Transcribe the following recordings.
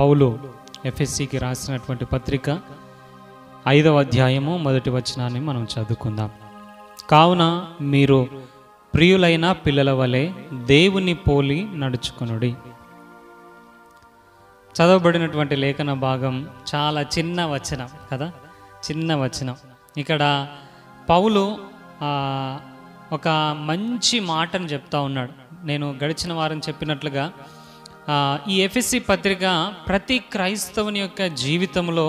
పౌలు ఎఫెసీకి రాసినటువంటి పత్రిక 5వ అధ్యాయము 1వ వచనాన్ని మనం చదువుకుందాం. కావున మీరు ప్రియులైన పిల్లల వలె దేవుని పోలి నడుచుకొనుడి. చదవబడినటువంటి లేఖన భాగం చాలా చిన్న వచనం కదా, చిన్న వచనం. ఇక్కడ పౌలు ఒక మంచి మాటను చెప్తా ఉన్నాడు. నేను గడిచిన వారం చెప్పినట్లుగా ఈ ఎఫెసీ పత్రిక ప్రతి క్రైస్తవుని యొక్క జీవితంలో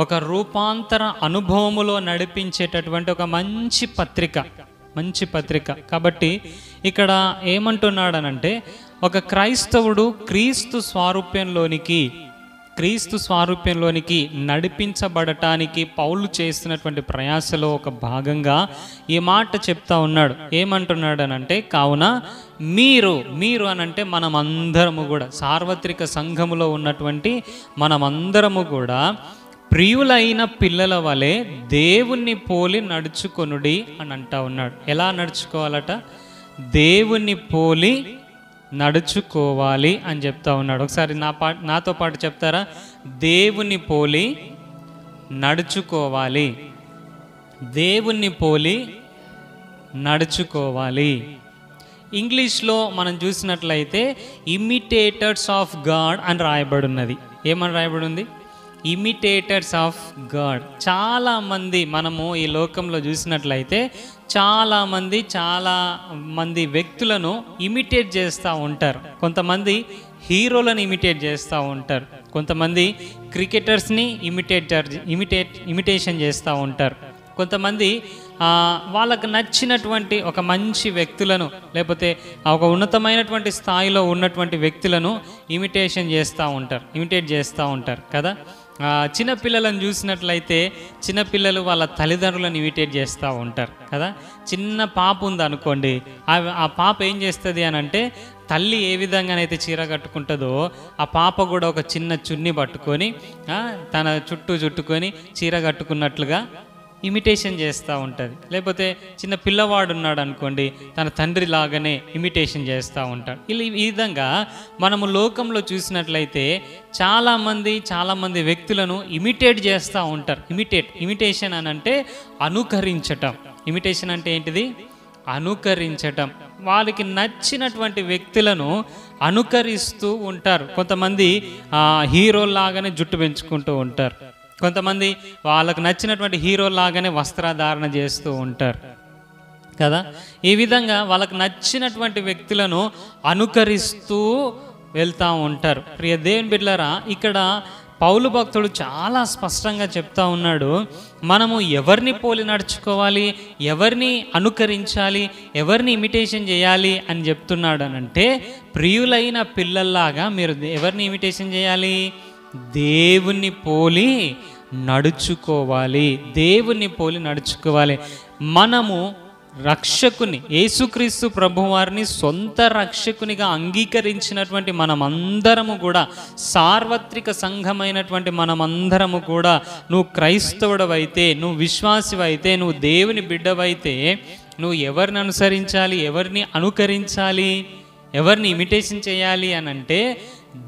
ఒక రూపాంతర అనుభవములో నడిపించేటటువంటి ఒక మంచి పత్రిక. కాబట్టి ఇక్కడ ఏమంటున్నాడనంటే, ఒక క్రైస్తవుడు క్రీస్తు స్వారూప్యంలోనికి నడిపించబడటానికి పౌలు చేస్తున్నటువంటి ప్రయాసలో ఒక భాగంగా ఈ మాట చెప్తా ఉన్నాడు. ఏమంటున్నాడనంటే, కావున మీరు అనంటే మనమందరము కూడా, సార్వత్రిక సంఘములో ఉన్నటువంటి మనమందరము కూడా ప్రియులైన పిల్లల వలె దేవుణ్ణి పోలి నడుచుకొనుడి అని అంటా ఉన్నాడు. ఎలా నడుచుకోవాలట? దేవుణ్ణి పోలి నడుచుకోవాలి అని చెప్తా ఉన్నాడు. ఒకసారి నాతో పాటు చెప్తారా? దేవుణ్ణి పోలి నడుచుకోవాలి, దేవుణ్ణి పోలి నడుచుకోవాలి. ఇంగ్లీష్లో మనం చూసినట్లయితే ఇమిటేటర్స్ ఆఫ్ గాడ్ అని రాయబడి ఉన్నది. ఏమని రాయబడి ఉంది? Imitators of God. చాలామంది మనము ఈ లోకంలో చూసినట్లయితే చాలా మంది వ్యక్తులను ఇమిటేట్ చేస్తూ ఉంటారు. కొంతమంది హీరోలను ఇమిటేట్ చేస్తూ ఉంటారు, కొంతమంది క్రికెటర్స్ని ఇమిటేషన్ చేస్తూ ఉంటారు, కొంతమంది వాళ్ళకు నచ్చినటువంటి ఒక మంచి వ్యక్తులను, లేకపోతే ఒక ఉన్నతమైనటువంటి స్థాయిలో ఉన్నటువంటి వ్యక్తులను ఇమిటేట్ చేస్తూ ఉంటారు కదా. చిన్నపిల్లలను చూసినట్లయితే చిన్నపిల్లలు వాళ్ళ తల్లిదండ్రులను ఇమిటేట్ చేస్తూ ఉంటారు కదా. చిన్న పాప ఉంది అనుకోండి, ఆ పాప ఏం చేస్తుంది అని అంటే, తల్లి ఏ విధంగానైతే చీర కట్టుకుంటుందో ఆ పాప కూడా ఒక చిన్న చున్ని పట్టుకొని తన చుట్టుకొని చీర కట్టుకున్నట్లుగా ఇమిటేషన్ చేస్తూ ఉంటుంది. లేకపోతే చిన్న పిల్లవాడు ఉన్నాడు అనుకోండి, తన తండ్రి లాగానే ఇమిటేషన్ చేస్తూ ఉంటాడు. ఈ విధంగా మనము లోకంలో చూసినట్లయితే చాలామంది వ్యక్తులను ఇమిటేట్ చేస్తూ ఉంటారు. ఇమిటేషన్ అని అంటే అనుకరించటం. ఇమిటేషన్ అంటే ఏంటిది? అనుకరించటం. వాళ్ళకి నచ్చినటువంటి వ్యక్తులను అనుకరిస్తూ ఉంటారు. కొంతమంది హీరోలాగానే జుట్టు పెంచుకుంటూ ఉంటారు, కొంతమంది వాళ్ళకు నచ్చినటువంటి హీరోలాగానే వస్త్రధారణ చేస్తూ ఉంటారు కదా. ఈ విధంగా వాళ్ళకు నచ్చినటువంటి వ్యక్తులను అనుకరిస్తూ వెళ్తూ ఉంటారు. ప్రియ దేవుని బిడ్డలారా, ఇక్కడ పౌలు భక్తుడు చాలా స్పష్టంగా చెప్తా ఉన్నాడు, మనము ఎవరిని పోలి నడుచుకోవాలి, ఎవరిని అనుకరించాలి, ఎవరిని ఇమిటేషన్ చేయాలి అని చెప్తున్నాడు. అనంటే ప్రియులైన పిల్లల్లాగా మీరు ఎవరిని ఇమిటేషన్ చేయాలి? దేవుణ్ణి పోలి నడుచుకోవాలి. దేవుణ్ణి పోలి నడుచుకోవాలి. మనము రక్షకుని యేసుక్రీస్తు ప్రభువారిని సొంత రక్షకునిగా అంగీకరించినటువంటి మనమందరము కూడా, సార్వత్రిక సంఘమైనటువంటి మనమందరము కూడా, నువ్వు క్రైస్తవుడవైతే, నువ్వు విశ్వాసివైతే, నువ్వు దేవుని బిడ్డవైతే, నువ్వు ఎవరిని అనుసరించాలి, ఎవరిని అనుకరించాలి, ఎవరిని ఇమిటేషన్ చేయాలి అని అంటే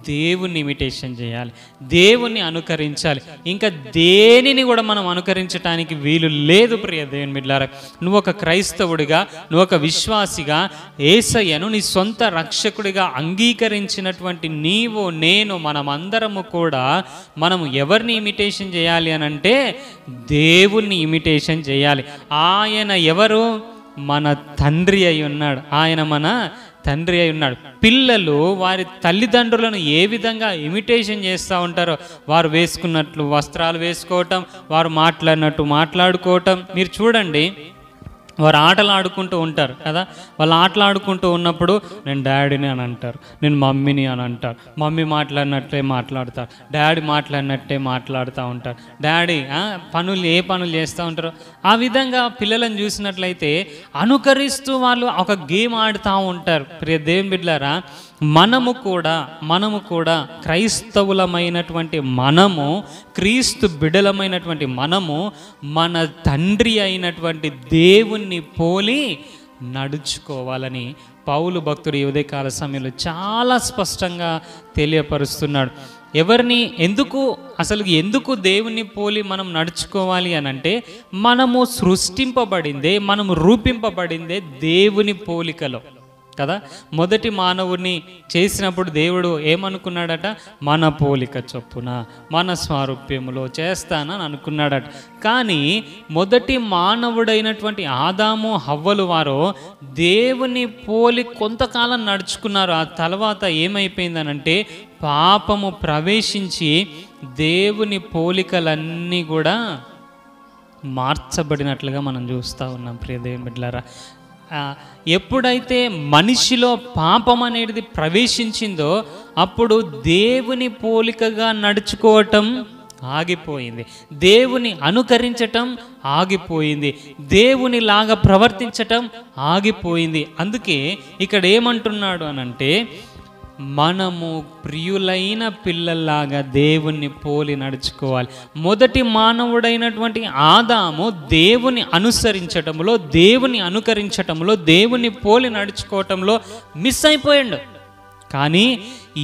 దేవుణ్ణి ఇమిటేషన్ చేయాలి, దేవుణ్ణి అనుకరించాలి. ఇంకా దేనిని కూడా మనం అనుకరించడానికి వీలు లేదు. ప్రియ దేవుని బిడ్డలారా, నువ్వు ఒక క్రైస్తవుడిగా, నువ్వు ఒక విశ్వాసిగా యేసయ్యను నీ సొంత రక్షకుడిగా అంగీకరించినటువంటి నీవు, నేను, మనమందరము కూడా మనము ఎవరిని ఇమిటేషన్ చేయాలి అని అంటే దేవుణ్ణి ఇమిటేషన్ చేయాలి. ఆయన ఎవరు? మన తండ్రి అయి ఉన్నాడు. ఆయన మన తండ్రి అయి ఉన్నాడు. పిల్లలు వారి తల్లిదండ్రులను ఏ విధంగా ఇమిటేషన్ చేస్తూ ఉంటారో, వారు వేసుకున్నట్లు వస్త్రాలు వేసుకోవటం, వారు మాట్లాడినట్టు మాట్లాడుకోవటం. మీరు చూడండి, వారు ఆటలు ఆడుకుంటూ ఉంటారు కదా. వాళ్ళు ఆటలు ఆడుకుంటూ ఉన్నప్పుడు నేను డాడీని అని అంటారు, నేను మమ్మీని అని అంటారు. మమ్మీ మాట్లాడినట్లే మాట్లాడతారు, డాడీ మాట్లాడినట్టే మాట్లాడుతూ ఉంటారు. డాడీ ఏ పనులు చేస్తూ ఉంటారో ఆ విధంగా పిల్లలను చూసినట్లయితే అనుకరిస్తూ వాళ్ళు ఒక గేమ్ ఆడుతూ ఉంటారు. ప్రియ దేవుని బిడ్డలారా, మనము కూడా క్రైస్తవులమైనటువంటి మనము, క్రీస్తు బిడ్డలమైనటువంటి మనము మన తండ్రి అయినటువంటి దేవుణ్ణి పోలి నడుచుకోవాలని పౌలు భక్తుడు ఈ ఉదయకాల సమయంలో చాలా స్పష్టంగా తెలియపరుస్తున్నాడు. ఎవరిని ఎందుకు దేవుని పోలి మనం నడుచుకోవాలి అని అంటే, మనము సృష్టింపబడిందే, మనము రూపింపబడిందే దేవుని పోలికలో కదా. మొదటి మానవుని చేసినప్పుడు దేవుడు ఏమనుకున్నాడట? మన పోలిక చొప్పున మన స్వారూప్యములో చేస్తానని అనుకున్నాడట. కానీ మొదటి మానవుడైనటువంటి ఆదాము హవ్వలు వారు దేవుని పోలి కొంతకాలం నడుచుకున్నారు. ఆ తర్వాత ఏమైపోయిందనంటే పాపము ప్రవేశించి దేవుని పోలికలన్నీ కూడా మార్చబడినట్లుగా మనం చూస్తూ ఉన్నాం. ప్రియ దేవుని బిడ్డలారా, ఎప్పుడైతే మనిషిలో పాపం అనేది ప్రవేశించిందో అప్పుడు దేవుని పోలికగా నడుచుకోవటం ఆగిపోయింది, దేవుని అనుకరించటం ఆగిపోయింది, దేవునిలాగా ప్రవర్తించటం ఆగిపోయింది. అందుకే ఇక్కడ ఏమంటున్నాడు అనంటే, మనము ప్రియులైన పిల్లల్లాగా దేవుణ్ణి పోలి నడుచుకోవాలి. మొదటి మానవుడైనటువంటి ఆదాము దేవుని అనుకరించటంలో దేవుని పోలి నడుచుకోవటంలో మిస్ అయిపోయాడు. కానీ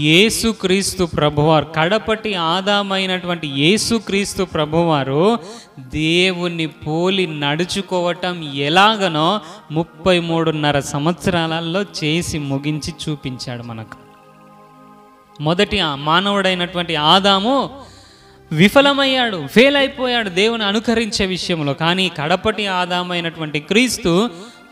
యేసుక్రీస్తు ప్రభువారు, కడపటి ఆదామైనటువంటి యేసుక్రీస్తు ప్రభువారు దేవుని పోలి నడుచుకోవటం ఎలాగనో 33.5 సంవత్సరాలలో చేసి ముగించి చూపించాడు మనకు. మొదటి మానవుడైనటువంటి ఆదాము విఫలమయ్యాడు, ఫెయిల్ అయిపోయాడు దేవుని అనుకరించే విషయంలో. కానీ కడపటి ఆదామైనటువంటి క్రీస్తు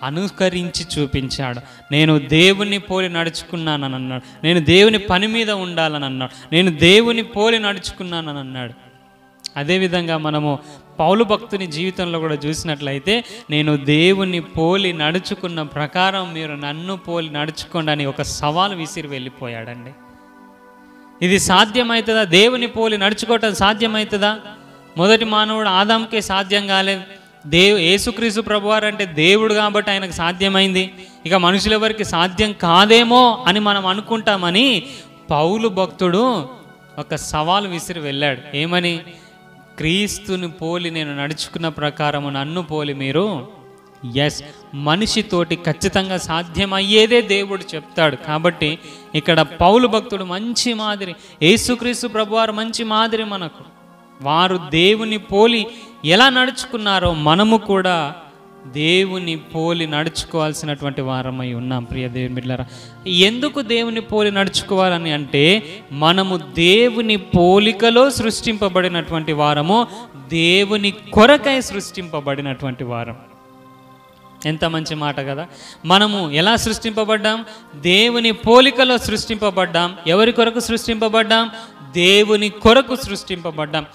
అనుకరించి చూపించాడు. నేను దేవుని పోలి నడుచుకున్నానని అన్నాడు, నేను దేవుని పని మీద ఉండాలని అన్నాడు, నేను దేవుని పోలి నడుచుకున్నానని అన్నాడు. అదేవిధంగా మనము పౌలు భక్తుని జీవితంలో కూడా చూసినట్లయితే, నేను దేవుని పోలి నడుచుకున్న ప్రకారం మీరు నన్ను పోలి నడుచుకోండి అని ఒక సవాలు విసిరి వెళ్ళిపోయాడండి. ఇది సాధ్యమవుతుందా? దేవుని పోలి నడుచుకోవటం సాధ్యమవుతుందా? మొదటి మానవుడు ఆదాంకే సాధ్యం కాలేదు. యేసుక్రీస్తు ప్రభువారు అంటే దేవుడు కాబట్టి ఆయనకు సాధ్యమైంది. ఇక మనుషులెవరికి సాధ్యం కాదేమో అని మనం అనుకుంటామని పౌలు భక్తుడు ఒక సవాలు విసిరి వెళ్ళాడు. ఏమని? క్రీస్తుని పోలి నేను నడుచుకున్న ప్రకారము నన్ను పోలి మీరు మనిషితోటి ఖచ్చితంగా సాధ్యమయ్యేదే దేవుడు చెప్తాడు. కాబట్టి ఇక్కడ పౌలు భక్తుడు మంచి మాదిరి, యేసుక్రీస్తు ప్రభువారు మంచి మాదిరి మనకు. వారు దేవుని పోలి ఎలా నడుచుకున్నారో మనము కూడా దేవుని పోలి నడుచుకోవాల్సినటువంటి వారమై ఉన్నాం. ప్రియ దేవుని బిడ్డలారా, ఎందుకు దేవుని పోలి నడుచుకోవాలని అంటే, మనము దేవుని పోలికలో సృష్టింపబడినటువంటి వారము, దేవుని కొరకై సృష్టింపబడినటువంటి వారం. ఎంత మంచి మాట కదా. మనము ఎలా సృష్టింపబడ్డాం? దేవుని పోలికలో సృష్టింపబడ్డాం. ఎవరి కొరకు సృష్టింపబడ్డాం? దేవుని కొరకు సృష్టింపబడ్డాం.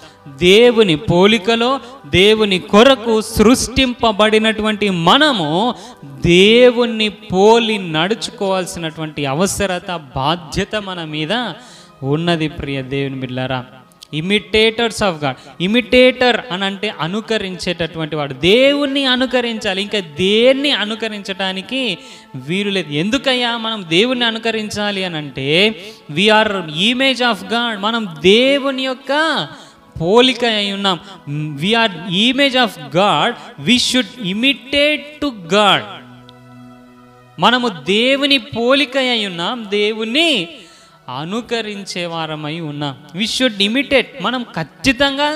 దేవుని పోలికలో దేవుని కొరకు సృష్టింపబడినటువంటి మనము దేవుని పోలి నడుచుకోవాల్సినటువంటి అవసరత, బాధ్యత మన మీద ఉన్నది. ప్రియ దేవుని బిడ్డలారా, ఇమిటేటర్స్ ఆఫ్ గాడ్. ఇమిటేటర్ అని అంటే అనుకరించేటటువంటి వాడు. దేవుణ్ణి అనుకరించాలి, ఇంకా దేన్ని అనుకరించడానికి వీలు లేదు. ఎందుకయ్యా మనం దేవుణ్ణి అనుకరించాలి అని అంటే, వీఆర్ ఇమేజ్ ఆఫ్ గాడ్. మనం దేవుని యొక్క పోలిక అయి ఉన్నాం. We are image of God, we should imitate to God. మనము దేవుని పోలిక అయి ఉన్నాం, దేవుణ్ణి అనుకరించే వారమై ఉన్నాం. We should imitate. మనం ఖచ్చితంగా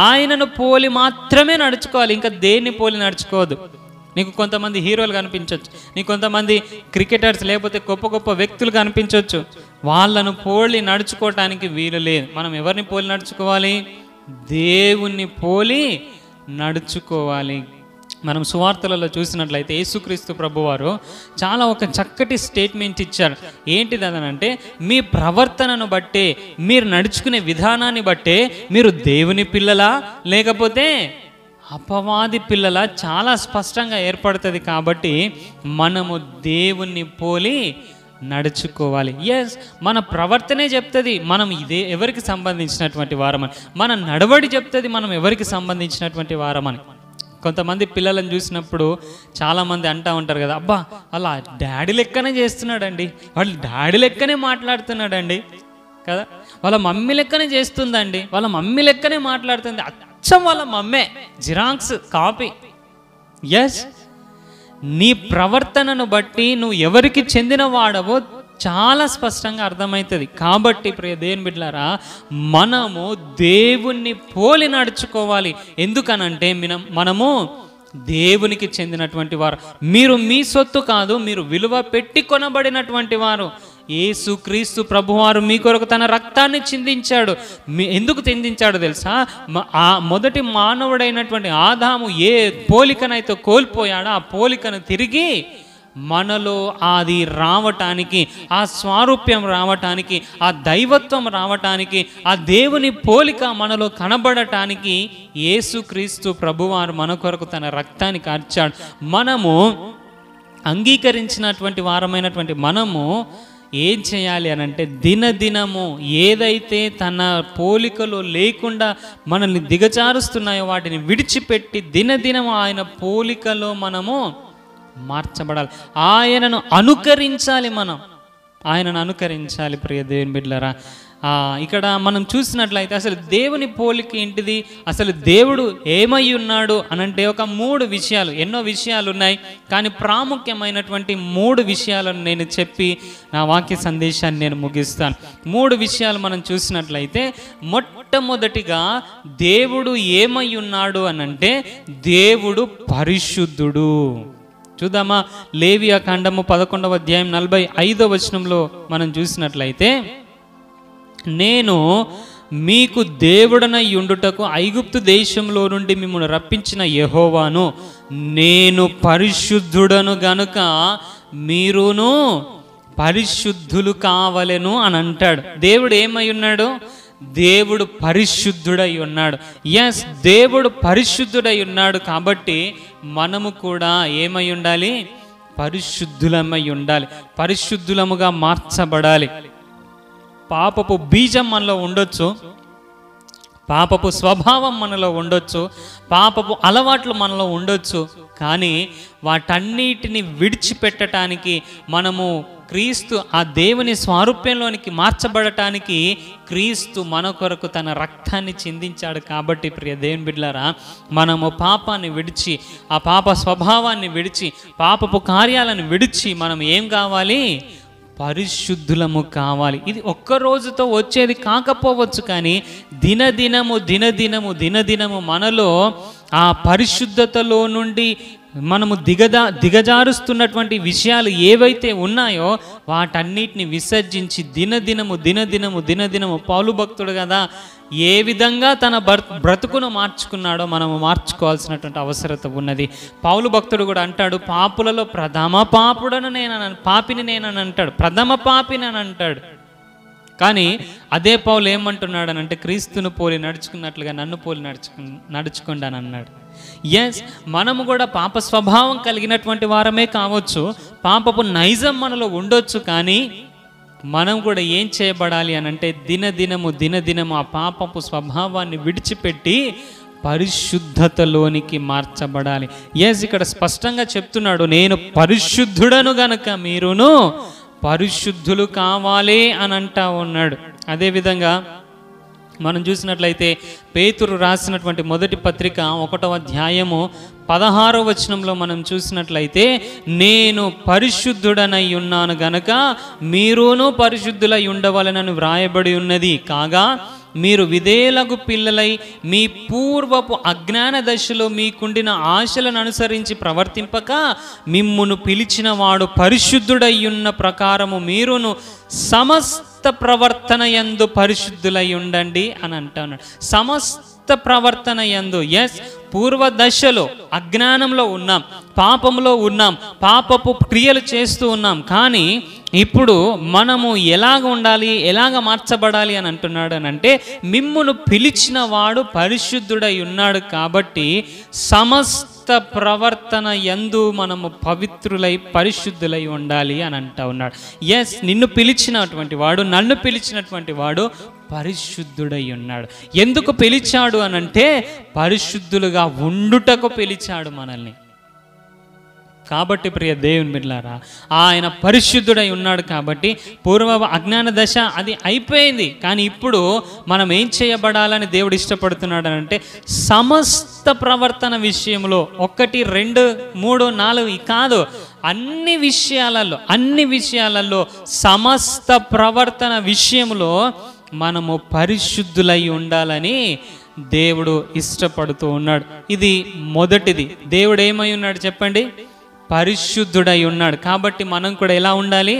ఆయనను పోలి మాత్రమే నడుచుకోవాలి, ఇంకా దేన్ని పోలి నడుచుకోవద్దు. నీకు కొంతమంది హీరోలు కనిపించవచ్చు, నీకు కొంతమంది క్రికెటర్స్ లేకపోతే గొప్ప గొప్ప వ్యక్తులు కనిపించవచ్చు. వాళ్ళను పోలి నడుచుకోవటానికి వీలు లేదు. మనం ఎవరిని పోలి నడుచుకోవాలి? దేవుణ్ణి పోలి నడుచుకోవాలి. మనం సువార్తలలో చూసినట్లయితే యేసుక్రీస్తు ప్రభువారు చాలా ఒక చక్కటి స్టేట్మెంట్ ఇచ్చారు. ఏంటిది అదనంటే, మీ ప్రవర్తనను బట్టే, మీరు నడుచుకునే విధానాన్ని బట్టే మీరు దేవుని పిల్లలా లేకపోతే అపవాది పిల్లలా చాలా స్పష్టంగా ఏర్పడుతుంది. కాబట్టి మనము దేవుణ్ణి పోలి నడుచుకోవాలి. మన ప్రవర్తనే చెప్తుంది మనం ఎవరికి సంబంధించినటువంటి వారమని, మన నడవడి చెప్తుంది మనం ఎవరికి సంబంధించినటువంటి వారమని. కొంతమంది పిల్లలను చూసినప్పుడు చాలామంది అంటూ ఉంటారు కదా, అబ్బా అలా డాడీ లెక్కనే చేస్తున్నాడండి, వాళ్ళు డాడీ లెక్కనే మాట్లాడుతున్నాడండి కదా, వాళ్ళ మమ్మీ లెక్కనే చేస్తుందండి, వాళ్ళ మమ్మీ లెక్కనే మాట్లాడుతుంది, అచ్చం వాళ్ళ మమ్మే, జిరాక్స్ కాపీ. నీ ప్రవర్తనను బట్టి నువ్వు ఎవరికి చెందిన వాడవో చాలా స్పష్టంగా అర్థమవుతుంది. కాబట్టి ప్రియ దేవుని బిడ్డలారా, మనము దేవుణ్ణి పోలి నడుచుకోవాలి. ఎందుకనంటే మనము దేవునికి చెందినటువంటి వారు. మీరు మీ సొత్తు కాదు, మీరు విలువ పెట్టి కొనబడినటువంటి వారు. యేసుక్రీస్తు ప్రభువారు మీ కొరకు తన రక్తాన్ని చిందించాడు. ఎందుకు చిందించాడు తెలుసా? ఆ మొదటి మానవుడైనటువంటి ఆదాము ఏ పోలికనైతే కోల్పోయాడో ఆ పోలికను తిరిగి మనలో అది రావటానికి, ఆ స్వారూప్యం రావటానికి, ఆ దైవత్వం రావటానికి, ఆ దేవుని పోలిక మనలో కనబడటానికి యేసుక్రీస్తు ప్రభువారు మన కొరకు తన రక్తాన్ని కార్చాడు. మనము అంగీకరించినటువంటి వారమైనటువంటి మనము ఏం చేయాలి అనంటే, దినదినము ఏదైతే తన పోలికలో లేకుండా మనల్ని దిగజారుస్తున్నాయో వాటిని విడిచిపెట్టి దినదినము ఆయన పోలికలో మనము మార్చబడాలి. ఆయనను అనుకరించాలి. ఆయనను అనుకరించాలి. ప్రియ దేవుని బిడ్డలారా, ఇక్కడ మనం చూసినట్లయితే అసలు దేవుని పోలిక ఏంటిది, అసలు దేవుడు ఏమై ఉన్నాడు అనంటే ఒక 3 విషయాలు, ఎన్నో విషయాలు ఉన్నాయి, కానీ ప్రాముఖ్యమైనటువంటి 3 విషయాలను నేను చెప్పి నా వాక్య సందేశాన్ని నేను ముగిస్తాను. 3 విషయాలు మనం చూసినట్లయితే, మొట్టమొదటిగా దేవుడు ఏమై ఉన్నాడు అనంటే దేవుడు పరిశుద్ధుడు. చూద్దామా? లేవియ కాండము 11వ అధ్యాయం 45వ వచనంలో మనం చూసినట్లయితే, నేను మీకు దేవుడనై ఉండుటకు ఐగుప్తు దేశంలో నుండి మిమ్మల్ని రప్పించిన యెహోవాను, నేను పరిశుద్ధుడను గనుక మీరును పరిశుద్ధులు కావలెను అని అంటాడు. దేవుడు ఏమై ఉన్నాడు? దేవుడు పరిశుద్ధుడై ఉన్నాడు. ఎస్, దేవుడు పరిశుద్ధుడై ఉన్నాడు. కాబట్టి మనము కూడా ఏమై ఉండాలి? పరిశుద్ధులమై ఉండాలి. పరిశుద్ధులముగా మార్చబడాలి. పాపపు బీజం మనలో ఉండొచ్చు, పాపపు స్వభావం మనలో ఉండొచ్చు, పాపపు అలవాట్లు మనలో ఉండొచ్చు, కానీ వాటన్నిటిని విడిచిపెట్టడానికి మనము క్రీస్తు ఆ దేవుని స్వారూప్యంలోనికి మార్చబడటానికి క్రీస్తు మన కొరకు తన రక్తాన్ని చిందించాడు. కాబట్టి ప్రియ దేవుని బిడ్డలారా, మనము పాపాన్ని విడిచి, ఆ పాప స్వభావాన్ని విడిచి, పాపపు కార్యాలను విడిచి మనం ఏం కావాలి? పరిశుద్ధులము కావాలి. ఇది ఒక్క రోజుతో వచ్చేది కాకపోవచ్చు, కానీ దినదినము మనలో ఆ పరిశుద్ధతలో నుండి మనము దిగజారుస్తున్నటువంటి విషయాలు ఏవైతే ఉన్నాయో వాటన్నిటిని విసర్జించి దినదినము పౌలు భక్తుడు కదా ఏ విధంగా తన బ్రతుకును మార్చుకున్నాడో మనము మార్చుకోవాల్సినటువంటి అవసరత ఉన్నది. పౌలు భక్తుడు కూడా అంటాడు, పాపులలో ప్రథమ పాపుడను పాపిని నేనని అంటాడు, ప్రథమ పాపిని అని అంటాడు. కానీ అదే పౌలు ఏమంటున్నాడు అని అంటే, క్రీస్తును పోలి నడుచుకున్నట్లుగా నన్ను పోలి నడుచుకోండి అని అన్నాడు. ఎస్, మనము కూడా పాప స్వభావం కలిగినటువంటి వారమే కావచ్చు, పాపపు నైజం మనలో ఉండొచ్చు, కానీ మనం కూడా ఏం చేయబడాలి అని అంటే దినదినము ఆ పాపపు స్వభావాన్ని విడిచిపెట్టి పరిశుద్ధతలోనికి మార్చబడాలి. ఎస్, ఇక్కడ స్పష్టంగా చెప్తున్నాడు, నేను పరిశుద్ధుడను గనక మీరును పరిశుద్ధులు కావాలి అని అంటా ఉన్నాడు. అదేవిధంగా మనం చూసినట్లయితే పేతురు రాసినటువంటి మొదటి పత్రిక 1వ అధ్యాయము 16వ వచనంలో మనం చూసినట్లయితే, నేను పరిశుద్ధుడనై ఉన్నాను గనక మీరును పరిశుద్ధులై ఉండవలెనని వ్రాయబడి ఉన్నది. కాగా మీరు విధేయులకు పిల్లలై మీ పూర్వపు అజ్ఞాన దశలో మీకుండిన ఆశలను అనుసరించి ప్రవర్తింపక మిమ్మును పిలిచిన వాడు పరిశుద్ధుడై ఉన్న ప్రకారము మీరును సమస్త ప్రవర్తన యందు పరిశుద్ధులై ఉండండి అని అంటున్నాడు. సమస్త ప్రవర్తన యందు. ఎస్, పూర్వ దశలో అజ్ఞానంలో ఉన్నాం, పాపంలో ఉన్నాం, పాపపు క్రియలు చేస్తూ ఉన్నాం, కానీ ఇప్పుడు మనము ఎలాగ ఉండాలి, ఎలాగ మార్చబడాలి అని అంటున్నాడు అని అంటే, మిమ్మును పిలిచిన వాడు పరిశుద్ధుడై ఉన్నాడు కాబట్టి సమస్త ప్రవర్తన యందు మనము పవిత్రులై పరిశుద్ధులై ఉండాలి అని అంటా ఉన్నాడు. ఎస్, నిన్ను పిలిచినటువంటి వాడు, నన్ను పిలిచినటువంటి వాడు పరిశుద్ధుడై ఉన్నాడు. ఎందుకు పిలిచాడు అనంటే పరిశుద్ధులుగా ఉండుటకు పిలిచాడు మనల్ని. కాబట్టి ప్రియ దేవుని బిడ్డలారా, ఆయన పరిశుద్ధుడై ఉన్నాడు కాబట్టి పూర్వ అజ్ఞాన దశ అది అయిపోయింది. కానీ ఇప్పుడు మనం ఏం చేయబడాలని దేవుడు ఇష్టపడుతున్నాడు అంటే, సమస్త ప్రవర్తన విషయంలో 1, 2, 3, 4 కాదు, అన్ని విషయాలలో సమస్త ప్రవర్తన విషయంలో మనము పరిశుద్ధులై ఉండాలని దేవుడు ఇష్టపడుతూ ఉన్నాడు. ఇది మొదటిది. దేవుడు ఏమై ఉన్నాడు చెప్పండి? పరిశుద్ధుడై ఉన్నాడు. కాబట్టి మనం కూడా ఎలా ఉండాలి?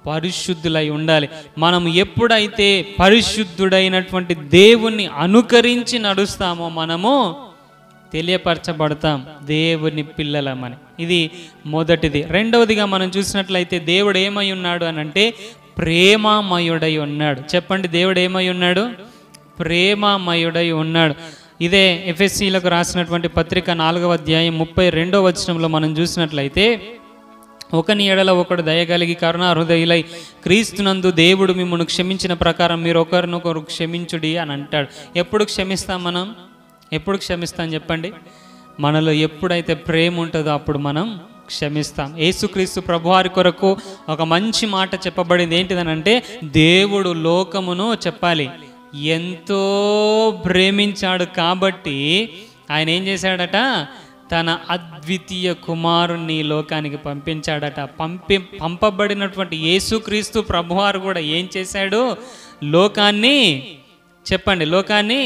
పరిశుద్ధులై ఉండాలి. మనం ఎప్పుడైతే పరిశుద్ధుడైనటువంటి దేవుణ్ణి అనుకరించి నడుస్తామో మనము తెలియపరచబడతాం దేవుని పిల్లలమని. ఇది మొదటిది. రెండవదిగా మనం చూసినట్లయితే దేవుడు ఏమై ఉన్నాడు అని అంటే ప్రేమమయుడై ఉన్నాడు. చెప్పండి, దేవుడు ఏమై ఉన్నాడు? ప్రేమమయుడై ఉన్నాడు. ఇదే ఎఫెసీలకు రాసినటువంటి పత్రిక 4వ అధ్యాయం 32వ వచనంలో మనం చూసినట్లయితే, ఒకని ఎడల ఒకడు దయగలిగి కరుణా హృదయులై క్రీస్తునందు దేవుడు మిమ్మల్ని క్షమించిన ప్రకారం మీరు ఒకరినొకరు క్షమించుడి అని అంటాడు. ఎప్పుడు క్షమిస్తాం మనం? ఎప్పుడు క్షమిస్తాం చెప్పండి? మనలో ఎప్పుడైతే ప్రేమ ఉంటుందో అప్పుడు మనం క్షమిస్తాం. యేసుక్రీస్తు ప్రభువారి కొరకు ఒక మంచి మాట చెప్పబడింది. ఏంటిదనంటే, దేవుడు లోకమును చెప్పాలి ఎంతో ప్రేమించాడు కాబట్టి ఆయన ఏం చేశాడట? తన అద్వితీయ కుమారుణ్ణి లోకానికి పంపించాడట. పంపబడినటువంటి యేసుక్రీస్తు ప్రభువారు కూడా ఏం చేశాడు? లోకాన్ని చెప్పండి, లోకాన్ని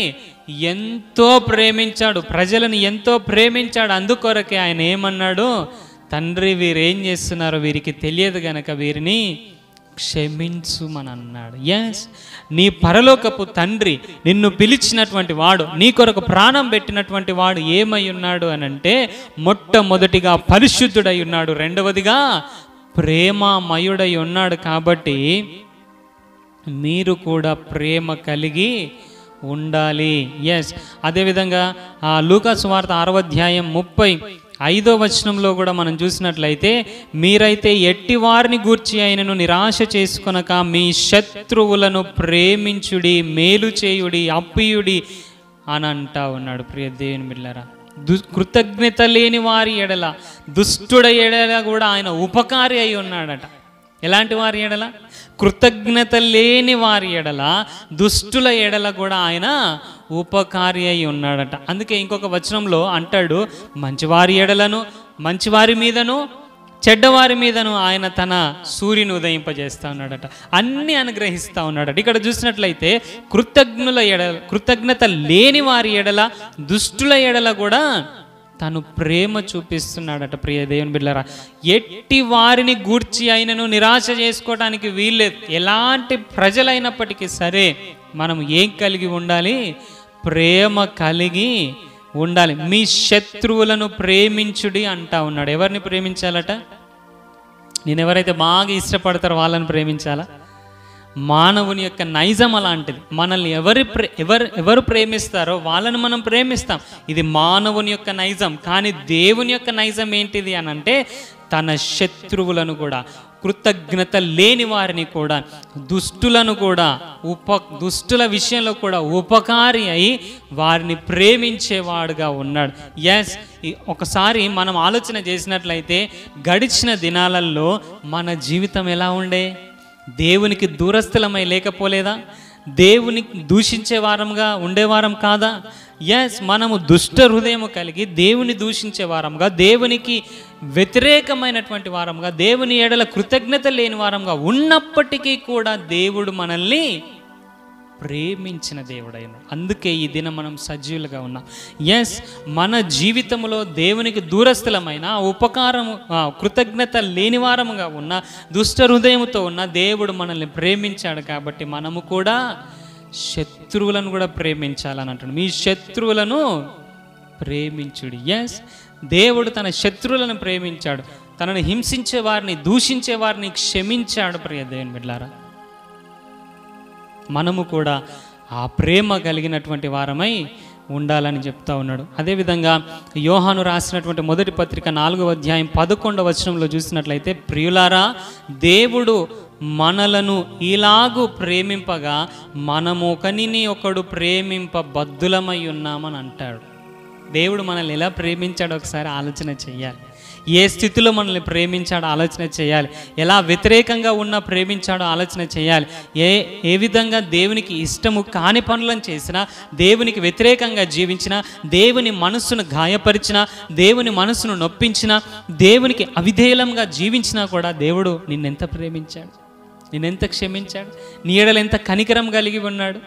ఎంతో ప్రేమించాడు, ప్రజలను ఎంతో ప్రేమించాడు. అందుకొరకే ఆయన ఏమన్నాడు? తండ్రి, వీరేం చేస్తున్నారో వీరికి తెలియదు గనక వీరిని క్షమించుమని అన్నాడు. ఎస్, నీ పరలోకపు తండ్రి నిన్ను పిలిచినటువంటి వాడు, నీ కొరకు ప్రాణం పెట్టినటువంటి వాడు ఏమై ఉన్నాడు అని అంటే, మొట్టమొదటిగా పరిశుద్ధుడై ఉన్నాడు, రెండవదిగా ప్రేమమయుడై ఉన్నాడు. కాబట్టి మీరు కూడా ప్రేమ కలిగి ఉండాలి. ఎస్, అదేవిధంగా లూకా సువార్త 6వ అధ్యాయం 35వ వచనంలో కూడా మనం చూసినట్లయితే, మీరైతే ఎట్టి వారిని గూర్చి అయినను నిరాశ చేసుకొనక మీ శత్రువులను ప్రేమించుడి, మేలు చేయుడి, అప్పియుడి అని అంటా ఉన్నాడు. ప్రియ దేవుని బిడ్డలారా, కృతజ్ఞత లేని వారి ఎడల, దుష్టుడ ఎడల కూడా ఆయన ఉపకారి అయి ఉన్నాడట. ఎలాంటి వారి ఎడల? కృతజ్ఞత లేని వారి ఎడల, దుష్టుల ఎడల కూడా ఆయన ఉపకారి అయి ఉన్నాడట. అందుకే ఇంకొక వచనంలో అంటాడు, మంచివారి ఎడలను, మంచివారి మీదను, చెడ్డవారి మీదను ఆయన తన సూర్యుని ఉదయింపజేస్తూ ఉన్నాడట. అన్నీ అనుగ్రహిస్తూ ఉన్నాడట. ఇక్కడ చూసినట్లయితే కృతజ్ఞత లేని వారి ఎడల, దుష్టుల ఎడల కూడా తను ప్రేమ చూపిస్తున్నాడట. ప్రియ దేవుని బిడ్డలారా, ఎట్టి వారిని గూర్చి అయినను నిరాశ చేసుకోవడానికి వీల్లేదు. ఎలాంటి ప్రజలైనప్పటికీ సరే మనం ఏం కలిగి ఉండాలి? ప్రేమ కలిగి ఉండాలి. మీ శత్రువులను ప్రేమించుడి అంటా ఉన్నాడు. ఎవరిని ప్రేమించాలట? నేను ఎవరైతే బాగా ఇష్టపడతారో వాళ్ళని ప్రేమించాలా? మానవుని యొక్క నైజం అలాంటిది. మనల్ని ఎవరు ప్రేమిస్తారో వాళ్ళని మనం ప్రేమిస్తాం. ఇది మానవుని యొక్క నైజం. కానీ దేవుని యొక్క నైజం ఏంటిది అని అంటే, తన శత్రువులను కూడా, కృతజ్ఞత లేని వారిని కూడా, దుష్టులను కూడా, దుష్టుల విషయంలో కూడా ఉపకారి అయి వారిని ప్రేమించేవాడుగా ఉన్నాడు. ఎస్, ఒకసారి మనం ఆలోచన చేసినట్లయితే గడిచిన దినాలలో మన జీవితం ఎలా ఉండే? దేవునికి దూరస్థలమై లేకపోలేదా? దేవుని దూషించే వారంగా ఉండేవారం కాదా? ఎస్, మనము దుష్ట హృదయం కలిగి దేవుని దూషించే వారంగా, దేవునికి వ్యతిరేకమైనటువంటి వారంగా, దేవుని ఎడల కృతజ్ఞత లేని వారంగా ఉన్నప్పటికీ కూడా దేవుడు మనల్ని ప్రేమించిన దేవుడైన. అందుకే ఈ దినం మనం సజీవులుగా ఉన్నాం. ఎస్, మన జీవితంలో దేవునికి దూరస్థలమైన, ఉపకారము, కృతజ్ఞత లేని వారముగా ఉన్న, దుష్ట హృదయంతో ఉన్న దేవుడు మనల్ని ప్రేమించాడు. కాబట్టి మనము కూడా శత్రువులను కూడా ప్రేమించాలని అంటాడు. మీ శత్రువులను ప్రేమించుడి. ఎస్, దేవుడు తన శత్రువులను ప్రేమించాడు. తనను హింసించే వారిని, దూషించే వారిని క్షమించాడు. ప్రియ దేవుని బిడ్డలారా, మనము కూడా ఆ ప్రేమ కలిగినటువంటి వారమై ఉండాలని చెప్తా ఉన్నాడు. అదేవిధంగా యోహాను రాసినటువంటి మొదటి పత్రిక 4వ అధ్యాయం 11వ వచనంలో చూసినట్లయితే, ప్రియులారా, దేవుడు మనలను ఇలాగూ ప్రేమింపగా మనము ఒకనిని ఒకడు ప్రేమింప బద్ధులమై ఉన్నామని అంటాడు. దేవుడు మనల్ని ఎలా ప్రేమించాడో ఒకసారి ఆలోచన చేయాలి. ఏ స్థితిలో మనల్ని ప్రేమించాడో ఆలోచన చేయాలి. ఎలా వ్యతిరేకంగా ఉన్నా ప్రేమించాడో ఆలోచన చేయాలి. ఏ విధంగా దేవునికి ఇష్టము కాని పనులను చేసినా, దేవునికి వ్యతిరేకంగా జీవించినా, దేవుని మనస్సును గాయపరిచినా, దేవుని మనస్సును నొప్పించినా, దేవునికి అవిధేయంగా జీవించినా కూడా దేవుడు నిన్నెంత ప్రేమించాడు, నిన్నెంత క్షమించాడు, నీ ఎడల ఎంత కనికరం కలిగి ఉన్నాడు.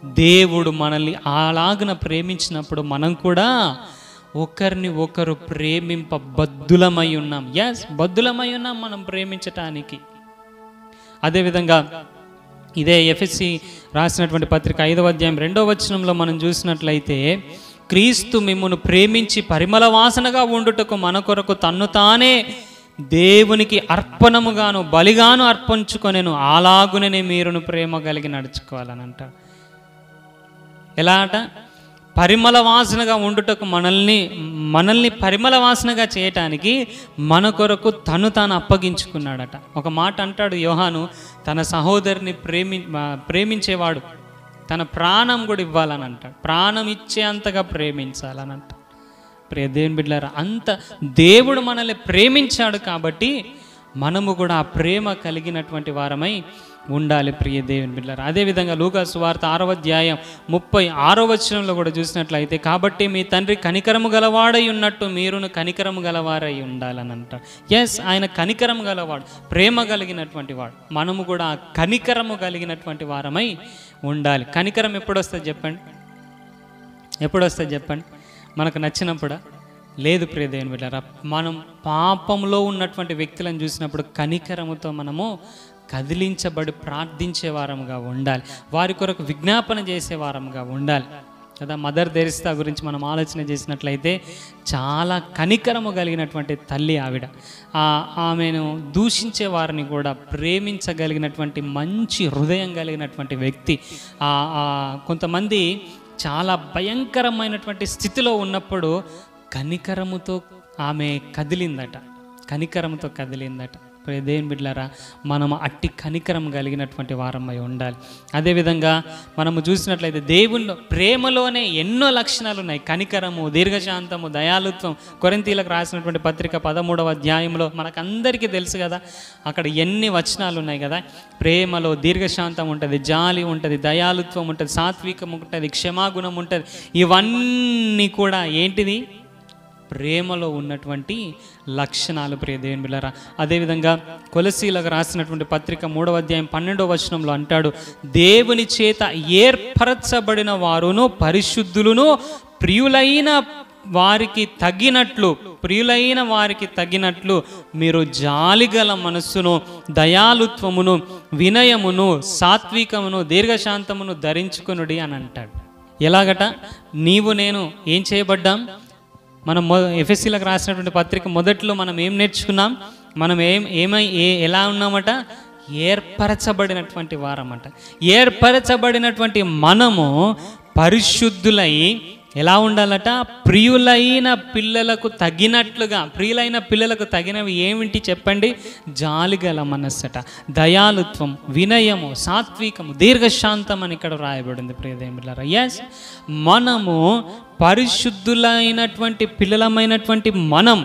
దేవుడు మనల్ని అలాగున ప్రేమించినప్పుడు మనం కూడా ఒకరిని ఒకరు ప్రేమింప బద్దులమై ఉన్నాం. ఎస్, బద్దులమై ఉన్నాం మనం ప్రేమించటానికి. అదేవిధంగా ఇదే ఎఫెసీ రాసినటువంటి పత్రిక 5వ అధ్యాయం 2వ వచనంలో మనం చూసినట్లయితే, క్రీస్తు మిమ్మును ప్రేమించి పరిమళ వాసనగా ఉండుటకు మన కొరకు తన్ను తానే దేవునికి అర్పణముగాను బలిగాను అర్పించుకొనెను, అలాగుననే మీరును ప్రేమ కలిగి నడుచుకోవాలని అంటారు. ఎలా అట? పరిమళ వాసనగా ఉండుటకు మనల్ని పరిమళ వాసనగా చేయటానికి మన కొరకు తాను అప్పగించుకున్నాడట. ఒక మాట అంటాడు యోహాను, తన సహోదరిని ప్రేమించేవాడు తన ప్రాణం కూడా ఇవ్వాలని అంటాడు. ప్రాణం ఇచ్చే అంతగా ప్రేమించాలని అంటాడు. ప్రియ దేవుని బిడ్డలారా, అంత దేవుడు మనల్ని ప్రేమించాడు కాబట్టి మనము కూడా ఆ ప్రేమ కలిగినటువంటి వారమై ఉండాలి. ప్రియ దేవుని బిడ్డలారా, అదేవిధంగా లూకా సువార్త 6వ అధ్యాయం 36వ వచనంలో కూడా చూసినట్లయితే, కాబట్టి మీ తండ్రి కనికరము గలవాడై ఉన్నట్టు మీరును కనికరము గలవారై ఉండాలని అంటారు. ఎస్, ఆయన కనికరము గలవాడు, ప్రేమ కలిగినటువంటి వాడు. మనము కూడా ఆ కనికరము కలిగినటువంటి వారమై ఉండాలి. కనికరం ఎప్పుడు వస్తుంది చెప్పండి? ఎప్పుడు వస్తుంది చెప్పండి? మనకు నచ్చినప్పుడా? లేదు ప్రియ దేవుని బిడ్డలారా, మనం పాపంలో ఉన్నటువంటి వ్యక్తులను చూసినప్పుడు కనికరముతో మనము కదిలించబడి ప్రార్థించే వారముగా ఉండాలి. వారి కొరకు విజ్ఞాపన చేసే వారముగా ఉండాలి కదా. మదర్ తెరిస్తా గురించి మనం ఆలోచన చేసినట్లయితే చాలా కనికరము కలిగినటువంటి తల్లి ఆవిడ. ఆమెను దూషించే వారిని కూడా ప్రేమించగలిగినటువంటి మంచి హృదయం కలిగినటువంటి వ్యక్తి. కొంతమంది చాలా భయంకరమైనటువంటి స్థితిలో ఉన్నప్పుడు కనికరముతో ఆమె కదిలిందట. దేవుని బిడ్డలారా, మనం అట్టి కనికరం కలిగినటువంటి వారమై ఉండాలి. అదేవిధంగా మనము చూసినట్లయితే దేవుని ప్రేమలోనే ఎన్నో లక్షణాలు ఉన్నాయి. కనికరము, దీర్ఘశాంతము, దయాలుత్వం. కొరింథీయులకు రాసినటువంటి పత్రిక 13వ అధ్యాయంలో మనకందరికీ తెలుసు కదా, అక్కడ ఎన్ని వచనాలు ఉన్నాయి కదా. ప్రేమలో దీర్ఘశాంతం ఉంటుంది, జాలి ఉంటుంది, దయాలుత్వం ఉంటుంది, సాత్వికం ఉంటుంది, క్షమాగుణం ఉంటుంది. ఇవన్నీ కూడా ఏంటిది? ప్రేమలో ఉన్నటువంటి లక్షణాలు. ప్రియ దేవుని బిడ్డలారా, అదేవిధంగా కొలసీలకు రాసినటువంటి పత్రిక 3వ అధ్యాయం 12వ వచనంలో అంటాడు, దేవుని చేత ఏర్పరచబడిన వారును పరిశుద్ధులను ప్రియులైన వారికి తగినట్లు మీరు జాలిగల మనస్సును, దయాలుత్వమును, వినయమును, సాత్వికమును, దీర్ఘశాంతమును ధరించుకొనుడి అని అంటాడు. ఎలాగట? నీవు నేను ఏం చేయబడ్డాం? మనం ఎఫెసీలకు రాసినటువంటి పత్రిక మొదట్లో మనం ఏం నేర్చుకున్నాం? మనం ఎలా ఉన్నామట? ఏర్పరచబడినటువంటి వారమట. ఏర్పరచబడినటువంటి మనము పరిశుద్ధులై ఎలా ఉండాలట? ప్రియులైన పిల్లలకు తగినవి ఏమిటి చెప్పండి? జాలిగల మనస్సట, దయాలుత్వం, వినయము, సాత్వికము, దీర్ఘశాంతం అని ఇక్కడ రాయబడింది. ప్రియ దేవుని బిడ్డలారా, ఎస్, మనము పరిశుద్ధులైనటువంటి పిల్లలమైనటువంటి మనం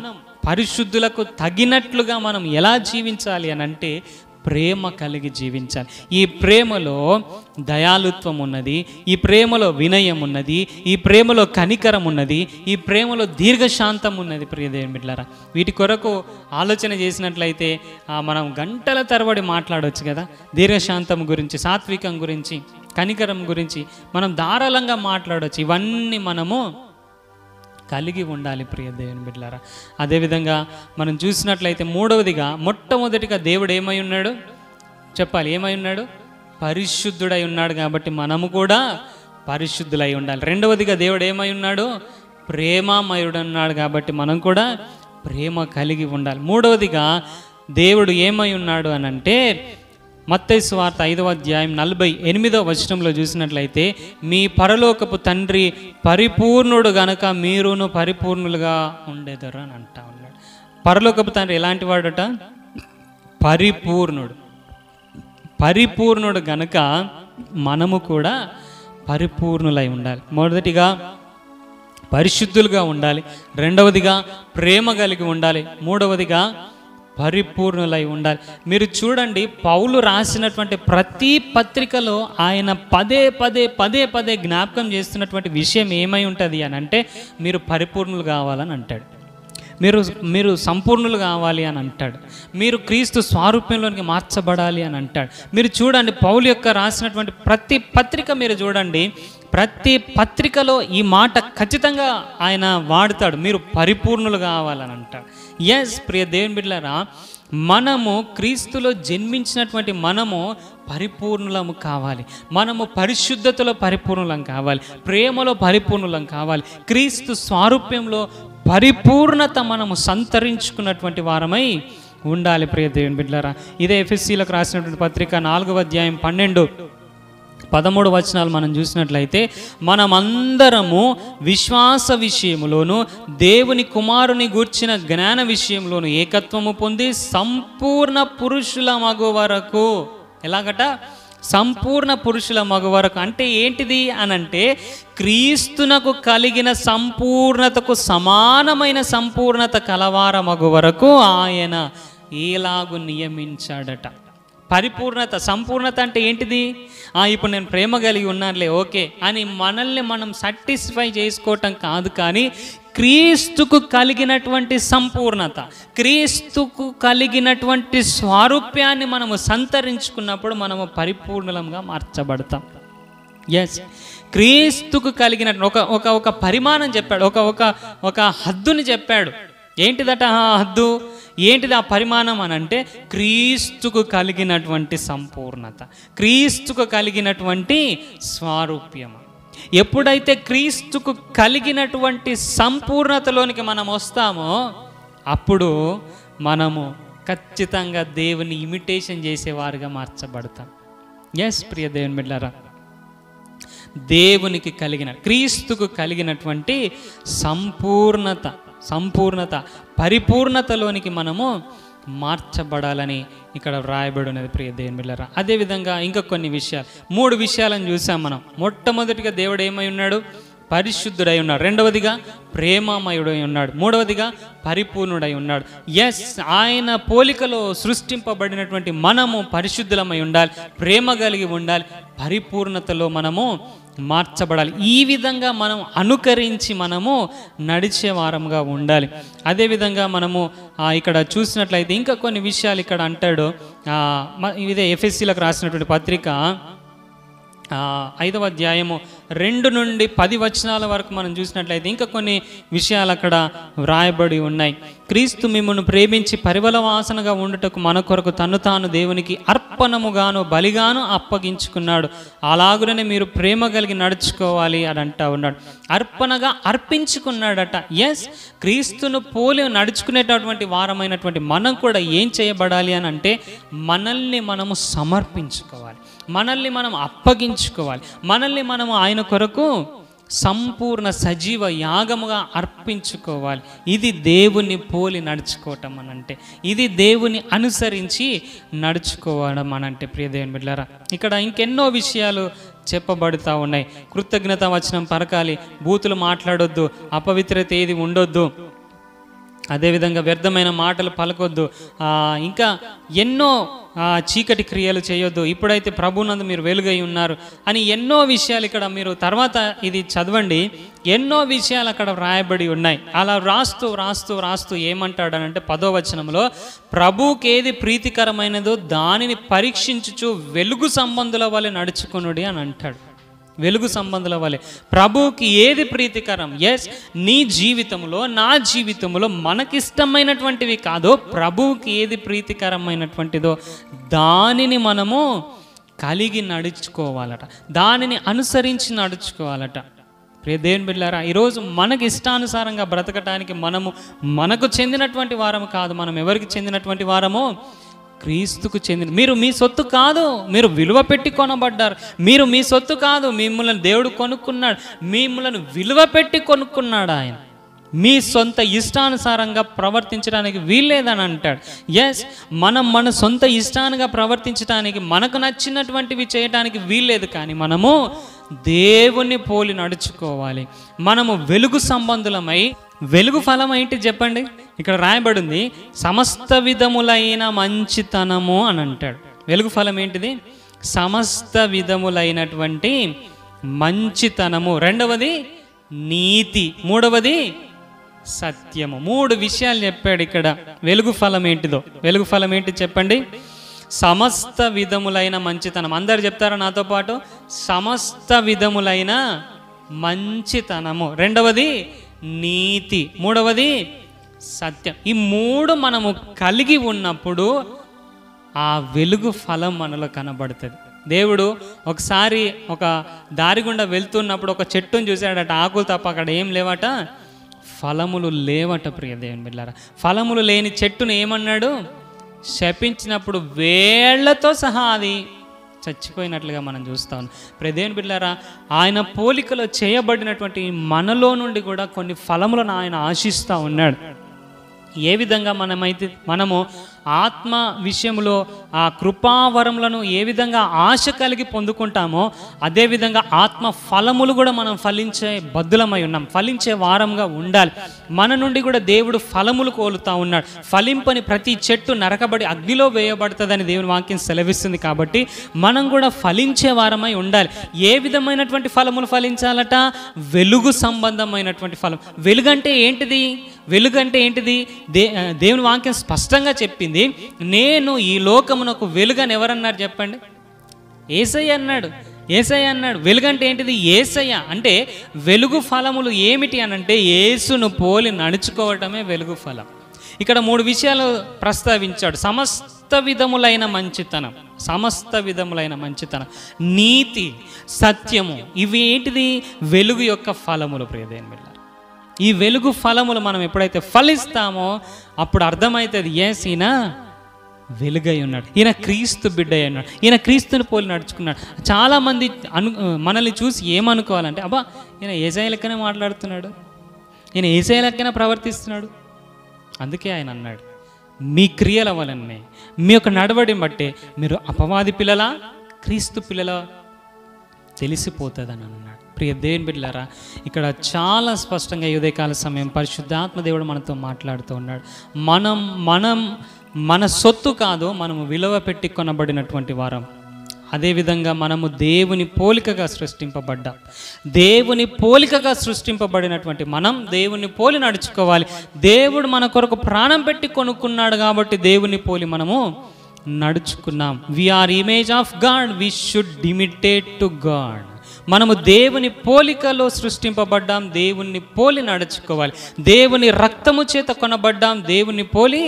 పరిశుద్ధులకు తగినట్లుగా మనం ఎలా జీవించాలి అని అంటే ప్రేమ కలిగి జీవించాలి. ఈ ప్రేమలో దయాలుత్వం ఉన్నది, ఈ ప్రేమలో వినయం ఉన్నది, ఈ ప్రేమలో కనికరం ఉన్నది, ఈ ప్రేమలో దీర్ఘశాంతం ఉన్నది. ప్రియ దేవుని బిడ్డలారా, వీటి కొరకు ఆలోచన చేసినట్లయితే మనం గంటల తరబడి మాట్లాడవచ్చు కదా. దీర్ఘశాంతం గురించి, సాత్వికం గురించి, కనికరం గురించి మనం ధారాళంగా మాట్లాడవచ్చు. ఇవన్నీ మనము కలిగి ఉండాలి ప్రియ దేవుని బిడ్డలారా. అదేవిధంగా మనం చూసినట్లయితే మొట్టమొదటిగా దేవుడు ఏమై ఉన్నాడు చెప్పాలి? ఏమై ఉన్నాడు? పరిశుద్ధుడై ఉన్నాడు. కాబట్టి మనము కూడా పరిశుద్ధులై ఉండాలి. రెండవదిగా దేవుడు ఏమై ఉన్నాడు? ప్రేమమయుడు అన్నాడు. కాబట్టి మనం కూడా ప్రేమ కలిగి ఉండాలి. మూడవదిగా దేవుడు ఏమై ఉన్నాడు అని అంటే మత్తయి సువార్త 5వ అధ్యాయం 48వ వచనంలో చూసినట్లయితే, మీ పరలోకపు తండ్రి పరిపూర్ణుడు గనక మీరును పరిపూర్ణులుగా ఉండేదరు అని అంటా ఉన్నాడు. పరలోకపు తండ్రి ఎలాంటి వాడట? పరిపూర్ణుడు గనక మనము కూడా పరిపూర్ణులై ఉండాలి. మొదటిగా పరిశుద్ధులుగా ఉండాలి, రెండవదిగా ప్రేమ కలిగి ఉండాలి, మూడవదిగా పరిపూర్ణులై ఉండాలి. మీరు చూడండి, పౌలు రాసినటువంటి ప్రతి పత్రికలో ఆయన పదే పదే పదే పదే జ్ఞాపకం చేస్తున్నటువంటి విషయం ఏమై ఉంటుంది అని అంటే, మీరు పరిపూర్ణులు కావాలని అంటాడు, మీరు సంపూర్ణులు కావాలి అని అంటాడు, మీరు క్రీస్తు స్వారూప్యంలోనికి మార్చబడాలి అని అంటాడు. మీరు చూడండి, పౌలు యొక్క రాసినటువంటి ప్రతి పత్రిక మీరు చూడండి, ప్రతి పత్రికలో ఈ మాట ఖచ్చితంగా ఆయన వాడతాడు, మీరు పరిపూర్ణులు కావాలని అంటాడు. ఎస్ ప్రియ దేవుని బిడ్డలారా, మనము క్రీస్తులో జన్మించినటువంటి మనము పరిపూర్ణులము కావాలి, మనము పరిశుద్ధతలో పరిపూర్ణులం కావాలి, ప్రేమలో పరిపూర్ణులం కావాలి, క్రీస్తు స్వారూప్యంలో పరిపూర్ణత మనము సంతరించుకున్నటువంటి వారమై ఉండాలి. ప్రియ దేవుని బిడ్డలారా, ఇదే ఎఫెసీలకు రాసినటువంటి పత్రిక 4వ అధ్యాయం 12-13 వచనాలు మనం చూసినట్లయితే, మనమందరము విశ్వాస విషయములోను దేవుని కుమారుని గూర్చిన జ్ఞాన విషయంలోను ఏకత్వము పొంది సంపూర్ణ పురుషుల మగు వరకు, ఎలాగట సంపూర్ణ పురుషుల మగు వరకు అంటే ఏంటిది అనంటే, క్రీస్తునకు కలిగిన సంపూర్ణతకు సమానమైన సంపూర్ణత కలవార మగు వరకు ఆయన ఏలాగు నియమించాడట. పరిపూర్ణత, సంపూర్ణత అంటే ఏంటిది? ఇప్పుడు నేను ప్రేమ కలిగి ఉన్నానులే ఓకే అని మనల్ని మనం సాటిస్ఫై చేసుకోవటం కాదు, కానీ క్రీస్తుకు కలిగినటువంటి సంపూర్ణత, క్రీస్తుకు కలిగినటువంటి స్వారూప్యాన్ని మనము సంతరించుకున్నప్పుడు మనము పరిపూర్ణంగా మార్చబడతాం. ఎస్, క్రీస్తుకు కలిగిన ఒక పరిమాణం చెప్పాడు, ఒక హద్దుని చెప్పాడు. ఏంటిదట ఆ హద్దు, ఏంటిది ఆ పరిమాణం అని అంటే, క్రీస్తుకు కలిగినటువంటి సంపూర్ణత, క్రీస్తుకు కలిగినటువంటి స్వారూప్యం. ఎప్పుడైతే క్రీస్తుకు కలిగినటువంటి సంపూర్ణతలోనికి మనం వస్తామో అప్పుడు మనము ఖచ్చితంగా దేవుని ఇమిటేషన్ చేసేవారుగా మార్చబడతాం. ఎస్ ప్రియ దేవుని బిడ్డలారా, దేవునికి కలిగిన క్రీస్తుకు కలిగినటువంటి సంపూర్ణత పరిపూర్ణతలోనికి మనము మార్చబడాలని ఇక్కడ వ్రాయబడి ఉన్నది ప్రియ దేవుని బిడ్డలారా. అదేవిధంగా ఇంకా కొన్ని విషయాలు, 3 విషయాలను చూసాం మనం. మొట్టమొదటిగా దేవుడు ఏమై ఉన్నాడు? పరిశుద్ధుడై ఉన్నాడు. రెండవదిగా ప్రేమమయుడై ఉన్నాడు. మూడవదిగా పరిపూర్ణుడై ఉన్నాడు. ఎస్, ఆయన పోలికలో సృష్టింపబడినటువంటి మనము పరిశుద్ధులమై ఉండాలి, ప్రేమ కలిగి ఉండాలి, పరిపూర్ణతలో మనము మార్చబడాలి. ఈ విధంగా మనం అనుకరించి మనము నడిచే వారంగా ఉండాలి. అదేవిధంగా మనము ఇక్కడ చూసినట్లయితే ఇంకా కొన్ని విషయాలు ఇక్కడ అంటాడు. ఇదే ఎఫెసీలకు రాసినటువంటి పత్రిక 5వ అధ్యాయము 2-10 వచనాల వరకు మనం చూసినట్లయితే ఇంకా కొన్ని విషయాలు అక్కడ వ్రాయబడి ఉన్నాయి. క్రీస్తు మిమ్మల్ని ప్రేమించి పరిమళ వాసనగా ఉండుటకు మన కొరకు తను తాను దేవునికి అర్పణముగాను బలిగాను అప్పగించుకున్నాడు. అలాగునే మీరు ప్రేమ కలిగి నడుచుకోవాలి అని అంటా ఉన్నాడు. అర్పణగా అర్పించుకున్నాడట. ఎస్, క్రీస్తును పోలి నడుచుకునేటటువంటి వారమైనటువంటి మనం కూడా ఏం చేయబడాలి అని అంటే, మనల్ని మనము సమర్పించుకోవాలి, మనల్ని మనం అప్పగించుకోవాలి, మనల్ని మనము ఆయన కొరకు సంపూర్ణ సజీవ యాగముగా అర్పించుకోవాలి. ఇది దేవుని పోలి నడుచుకోవటం అనంటే, ఇది దేవుని అనుసరించి నడుచుకోవడం అనంటే. ప్రియ దేవుని బిడ్డలారా, ఇక్కడ ఇంకెన్నో విషయాలు చెప్పబడుతూ ఉన్నాయి. కృతజ్ఞత వచనం పరకాలి, బూతులు మాట్లాడొద్దు, అపవిత్రత ఏది ఉండొద్దు, అదేవిధంగా వ్యర్థమైన మాటలు పలకొద్దు, ఇంకా ఎన్నో చీకటి క్రియలు చేయొద్దు, ఇప్పుడైతే ప్రభునందు మీరు వెలుగై ఉన్నారు అని ఎన్నో విషయాలు ఇక్కడ మీరు తర్వాత ఇది చదవండి, ఎన్నో విషయాలు అక్కడ వ్రాయబడి ఉన్నాయి. అలా రాస్తూ ఏమంటాడనంటే 10వ వచనంలో, ప్రభువుకి ఏది ప్రీతికరమైనదో దానిని పరీక్షించుచు వెలుగు సంబంధుల వలె నడుచుకొనుడి అని అంటాడు. వెలుగు సంబంధుల వలె ప్రభువుకి ఏది ప్రీతికరం? ఎస్, నీ జీవితంలో నా జీవితంలో మనకిష్టమైనటువంటివి కాదో, ప్రభువుకి ఏది ప్రీతికరమైనటువంటిదో దానిని మనము కలిగి నడుచుకోవాలట, దానిని అనుసరించి నడుచుకోవాలట. ప్రియ దేవుని బిడ్డలారా, ఈరోజు మనకి ఇష్టానుసారంగా బ్రతకటానికి మనకు చెందినటువంటి వారము కాదు. మనం ఎవరికి చెందినటువంటి వారమో? క్రీస్తుకు చెందిన. మీరు మీ సొత్తు కాదు, మీరు విలువ పెట్టి కొనబడ్డారు. మీరు మీ సొత్తు కాదు, మిమ్మల్ని దేవుడు కొనుక్కున్నాడు, మిమ్మల్ని విలువ పెట్టి కొనుక్కున్నాడు ఆయన. మీ సొంత ఇష్టానుసారంగా ప్రవర్తించడానికి వీల్లేదని అంటాడు. ఎస్, మనం మన సొంత ఇష్టానుగా ప్రవర్తించడానికి, మనకు నచ్చినటువంటివి చేయడానికి వీల్లేదు, కానీ మనము దేవుని పోలి నడుచుకోవాలి. మనము వెలుగు సంబంధులమై, వెలుగు ఫలం ఏంటి చెప్పండి? ఇక్కడ రాయబడింది సమస్త విధములైన మంచితనము అని అంటాడు. వెలుగు ఫలం ఏంటిది? సమస్త విధములైనటువంటి మంచితనము. రెండవది నీతి. మూడవది సత్యము. 3 విషయాలు చెప్పాడు ఇక్కడ. వెలుగు ఫలం ఏంటిదో? వెలుగు ఫలం ఏంటి చెప్పండి? సమస్త విధములైన మంచితనం. అందరు చెప్తారా నాతో పాటు? సమస్త విధములైన మంచితనము. రెండవది నీతి. మూడవది సత్యం. ఈ 3 మనము కలిగి ఉన్నప్పుడు ఆ వెలుగు ఫలం మనలో కనబడుతుంది. దేవుడు ఒకసారి ఒక దారి గుండా వెళ్తున్నప్పుడు ఒక చెట్టును చూశాడట. ఆకులు తప్ప అక్కడ ఏం లేవట, ఫలములు లేవట. ప్రియ దేవుని బిడ్డలారా, ఫలములు లేని చెట్టును ఏమన్నాడు? శపించినప్పుడు వేళ్లతో సహా అది చచ్చిపోయినట్లుగా మనం చూస్తా ఉన్నాం. ప్రియ దేవుని బిడ్డలారా, ఆయన పోలికలో చేయబడినటువంటి మనలో నుండి కూడా కొన్ని ఫలములను ఆయన ఆశిస్తూ ఉన్నాడు. ఏ విధంగా మనము ఆత్మ విషయంలో ఆ కృపావరములను ఏ విధంగా ఆశ కలిగి పొందుకుంటామో, అదేవిధంగా ఆత్మ ఫలములు కూడా మనం ఫలించే బద్దులమై ఉన్నాం. ఫలించే వారంగా ఉండాలి. మన నుండి కూడా దేవుడు ఫలములు కోలుతూ ఉన్నాడు. ఫలింపని ప్రతి చెట్టు నరకబడి అగ్నిలో వేయబడుతుందని దేవుని వాక్యం సెలవిస్తుంది. కాబట్టి మనం కూడా ఫలించే వారమై ఉండాలి. ఏ విధమైనటువంటి ఫలములు ఫలించాలట? వెలుగు సంబంధమైనటువంటి ఫలం. వెలుగంటే ఏంటిది? వెలుగంటే ఏంటిది? దేవుని వాక్యం స్పష్టంగా చెప్పింది. నేను ఈ లోకమునకు వెలుగని ఎవరన్నారు చెప్పండి? యేసయ్య అన్నాడు. యేసయ్య అన్నాడు. వెలుగంటే ఏంటిది? యేసయ్య అంటే వెలుగు ఫలములు ఏమిటి అనంటే యేసును పోలి నడుచుకోవటమే వెలుగు ఫలం. ఇక్కడ 3 విషయాలు ప్రస్తావించాడు. సమస్త విధములైన మంచితనం, సమస్త విధములైన మంచితనం, నీతి, సత్యము. ఇవి ఏంటిది? వెలుగు యొక్క ఫలములు. ప్రియదేవుని బిడ్డ, ఈ వెలుగు ఫలములు మనం ఎప్పుడైతే ఫలిస్తామో అప్పుడు అర్థమవుతుంది, ఎస్ ఈయన వెలుగై ఉన్నాడు, ఈయన క్రీస్తు బిడ్డ అయి ఉన్నాడు, ఈయన క్రీస్తుని పోలి నడుచుకున్నాడు. చాలామంది మనల్ని చూసి ఏమనుకోవాలంటే, అబ్బా ఈయన యేసయ్య లెక్కనే మాట్లాడుతున్నాడు, ఈయన యేసయ్య లెక్కనే ప్రవర్తిస్తున్నాడు. అందుకే ఆయన అన్నాడు, మీ క్రియల వలనే, మీ యొక్క నడవడిని బట్టే మీరు అపవాది పిల్లలా క్రీస్తు పిల్లలా తెలిసిపోతుందని అన్నాడు. ప్రియ దేవుని బిడ్డలారా, ఇక్కడ చాలా స్పష్టంగా ఈ ఉదయకాల సమయం పరిశుద్ధాత్మ దేవుడు మనతో మాట్లాడుతూ ఉన్నాడు. మన సొత్తు కాదు, మనము విలువ పెట్టి కొనబడినటువంటి వారం. అదేవిధంగా మనము దేవుని పోలికగా సృష్టింపబడ్డాం. దేవుని పోలికగా సృష్టింపబడినటువంటి మనం దేవుని పోలి నడుచుకోవాలి. దేవుడు మన కొరకు ప్రాణం పెట్టి కొనుక్కున్నాడు కాబట్టి దేవుని పోలి మనము నడుచుకున్నాం. We are image of God, we should imitate to God. మనము దేవుని పోలికలో సృష్టింపబడ్డాం, దేవుని పోలి నడుచుకోవాలి. దేవుని రక్తము చేత కొనబడ్డాం, దేవుని పోలి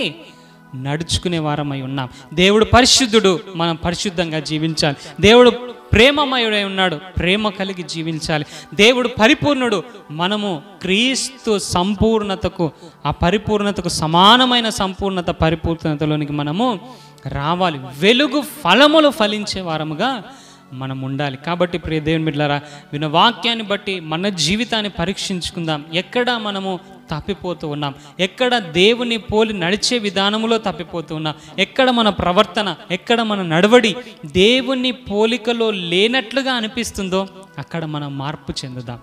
నడుచుకునే వారమై ఉన్నాం. దేవుడు పరిశుద్ధుడు, మనం పరిశుద్ధంగా జీవించాలి. దేవుడు ప్రేమమయుడై ఉన్నాడు, ప్రేమ కలిగి జీవించాలి. దేవుడు పరిపూర్ణుడు, మనము క్రీస్తు సంపూర్ణతకు, ఆ పరిపూర్ణతకు సమానమైన సంపూర్ణత, పరిపూర్ణతలోనికి మనము రావాలి. వెలుగు ఫలములు ఫలించే వారముగా మనం ఉండాలి. కాబట్టి ప్రియ దేవుని బిడ్డలారా, విన్న వాక్యాన్ని బట్టి మన జీవితాన్ని పరీక్షించుకుందాం. ఎక్కడ మనము తప్పిపోతూ ఉన్నాం, ఎక్కడ దేవుని పోలి నడిచే విధానంలో తప్పిపోతూ ఉన్నాం, ఎక్కడ మన ప్రవర్తన, ఎక్కడ మన నడవడి దేవుని పోలికలో లేనట్లుగా అనిపిస్తుందో అక్కడ మనం మార్పు చెందుదాం.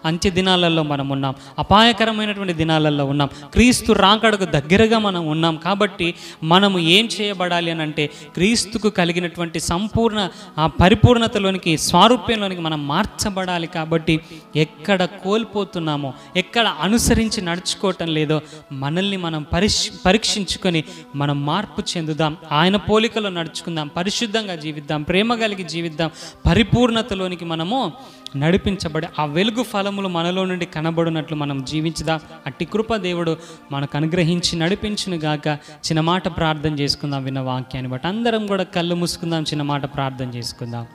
అంత్య దినాలలో మనం ఉన్నాం, అపాయకరమైనటువంటి దినాలలో ఉన్నాం, క్రీస్తు రాకడకు దగ్గరగా మనం ఉన్నాం. కాబట్టి మనము ఏం చేయబడాలి అని అంటే, క్రీస్తుకు కలిగినటువంటి సంపూర్ణ ఆ పరిపూర్ణతలోనికి, స్వారూప్యంలోనికి మనం మార్చబడాలి. కాబట్టి ఎక్కడ కోల్పోతున్నామో, ఎక్కడ అనుసరించి నడుచుకోవటం లేదో మనల్ని మనం పరీక్షించుకొని మనం మార్పు చెందుదాం. ఆయన పోలికలో నడుచుకుందాం, పరిశుద్ధంగా జీవిద్దాం, ప్రేమ కలిగి జీవిద్దాం, పరిపూర్ణతలోనికి మనము నడిపించబడి ఆ వెలుగు ఫలములు మనలో నుండి కనబడినట్లు మనం జీవించుదాం. అట్టి కృప దేవుడు మనకు అనుగ్రహించి నడిపించును గాక. చిన్న మాట ప్రార్థన చేసుకుందాం. విన్న వాక్యాన్ని బట్టి అందరం కూడా కళ్ళు మూసుకుందాం, చిన్న మాట ప్రార్థన చేసుకుందాం.